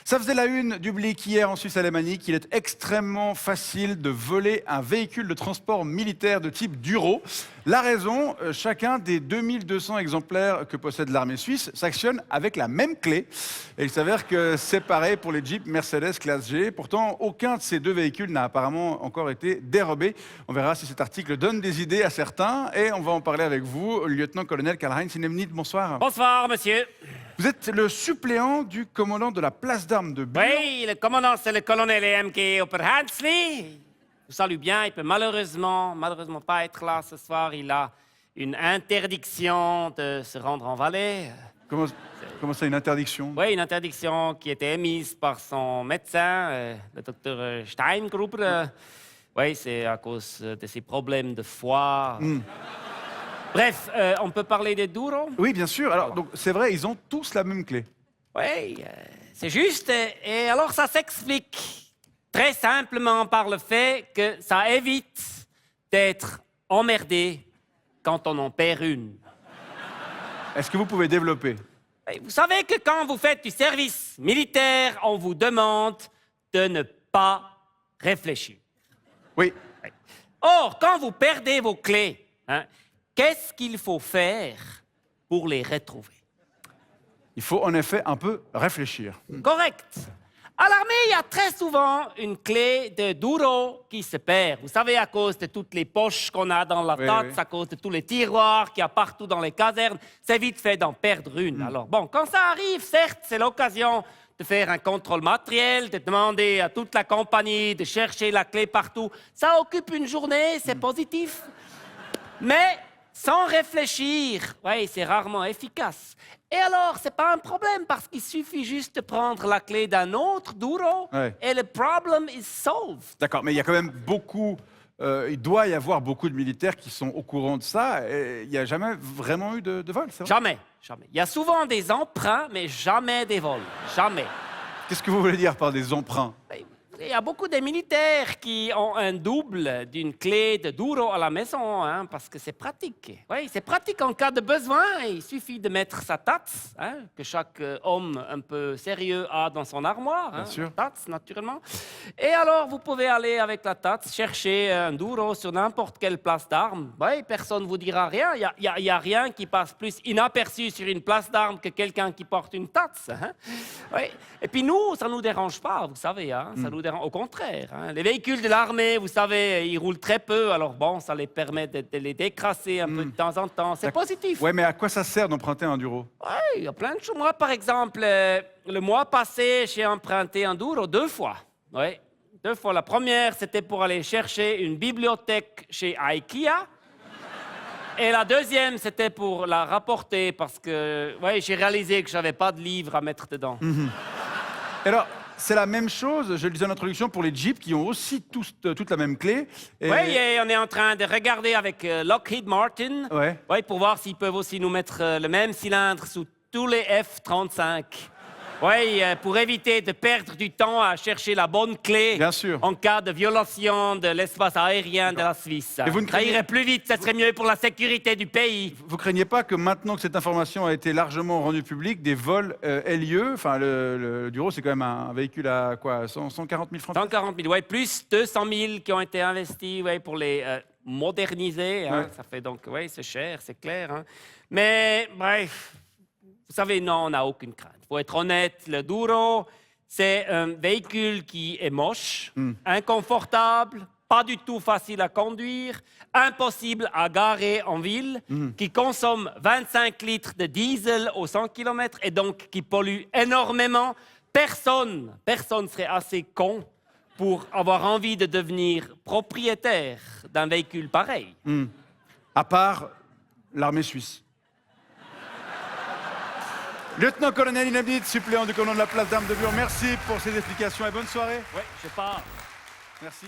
Ça faisait la une du Blick hier en Suisse alémanique. Il est extrêmement facile de voler un véhicule de transport militaire de type Duro. La raison, chacun des 2200 exemplaires que possède l'armée suisse s'actionne avec la même clé. Et il s'avère que c'est pareil pour les Jeeps Mercedes classe G. Pourtant, aucun de ces deux véhicules n'a apparemment encore été dérobé. On verra si cet article donne des idées à certains. Et on va en parler avec vous, lieutenant-colonel Karl-Heinz Innemnit. Bonsoir. Bonsoir, monsieur. Vous êtes le suppléant du commandant de la place d'armes de Bulle. Oui, le commandant, c'est le colonel EMK Oberhansley. Je vous salue bien. Il peut malheureusement pas être là ce soir. Il a une interdiction de se rendre en Valais. Comment ça, une interdiction? Oui, une interdiction qui a été émise par son médecin, le docteur Steingruber. Oui, c'est à cause de ses problèmes de foie. Bref, on peut parler des Duro? Oui, bien sûr. Alors, donc, c'est vrai, ils ont tous la même clé. Oui, c'est juste. Et alors, ça s'explique très simplement par le fait que ça évite d'être emmerdé quand on en perd une. Est-ce que vous pouvez développer? Et vous savez que quand vous faites du service militaire, on vous demande de ne pas réfléchir. Oui. Or, quand vous perdez vos clés, qu'est-ce qu'il faut faire pour les retrouver? Il faut en effet un peu réfléchir. Correct. À l'armée, il y a très souvent une clé de Duro qui se perd. Vous savez, à cause de toutes les poches qu'on a dans la tête, à cause de tous les tiroirs qu'il y a partout dans les casernes, c'est vite fait d'en perdre une. Alors bon, quand ça arrive, certes, c'est l'occasion de faire un contrôle matériel, de demander à toute la compagnie de chercher la clé partout. Ça occupe une journée, c'est positif. Mais sans réfléchir, oui, c'est rarement efficace. Et alors, c'est pas un problème parce qu'il suffit juste de prendre la clé d'un autre Duro et le problème is solved. D'accord, mais il y a quand même beaucoup... il doit y avoir beaucoup de militaires qui sont au courant de ça. Et il n'y a jamais vraiment eu de vol, c'est vrai? Jamais, jamais. Il y a souvent des emprunts, mais jamais des vols. Jamais. Qu'est-ce que vous voulez dire par des emprunts? Il y a beaucoup de militaires qui ont un double d'une clé de Duro à la maison, parce que c'est pratique. Oui, c'est pratique en cas de besoin. Il suffit de mettre sa tasse, que chaque homme un peu sérieux a dans son armoire. Bien sûr. Tasse, naturellement. Et alors, vous pouvez aller avec la tasse chercher un Duro sur n'importe quelle place d'armes. Oui, personne ne vous dira rien. Il y a rien qui passe plus inaperçu sur une place d'armes que quelqu'un qui porte une tasse. Oui. Et puis nous, ça ne nous dérange pas, vous savez. Ça nous dérange. Au contraire, les véhicules de l'armée, vous savez, ils roulent très peu, alors bon, ça les permet de les décrasser un peu de temps en temps. C'est positif. Ouais, mais à quoi ça sert d'emprunter un Duro? Oui, il y a plein de choses. Moi, par exemple, le mois passé, j'ai emprunté un Duro 2 fois. Oui, 2 fois. La première, c'était pour aller chercher une bibliothèque chez IKEA. Et la deuxième, c'était pour la rapporter parce que j'ai réalisé que je n'avais pas de livre à mettre dedans. Alors, c'est la même chose, je le disais en introduction, pour les Jeeps qui ont aussi tous toute la même clé. Et... Oui, et on est en train de regarder avec Lockheed Martin pour voir s'ils peuvent aussi nous mettre le même cylindre sous tous les F-35. Oui, pour éviter de perdre du temps à chercher la bonne clé. Bien sûr. En cas de violation de l'espace aérien de la Suisse. Et vous ne Ça irait plus vite, ça serait mieux pour la sécurité du pays. Vous craignez pas que maintenant que cette information a été largement rendue publique, des vols aient lieu? Enfin, le Duro, c'est quand même un véhicule à quoi, 140 000 francs? 140 000, oui, plus 200 000 qui ont été investis pour les moderniser. Ça fait donc, c'est cher, c'est clair. Mais bref, vous savez, non, on n'a aucune crainte. Il faut être honnête, le Duro, c'est un véhicule qui est moche, inconfortable, pas du tout facile à conduire, impossible à garer en ville, qui consomme 25 litres de diesel au 100 km et donc qui pollue énormément. Personne serait assez con pour avoir envie de devenir propriétaire d'un véhicule pareil. À part l'armée suisse. Lieutenant-colonel Innemit, suppléant du commandant de la place d'armes de Bulle, merci pour ces explications et bonne soirée. Oui, je sais pas. Merci.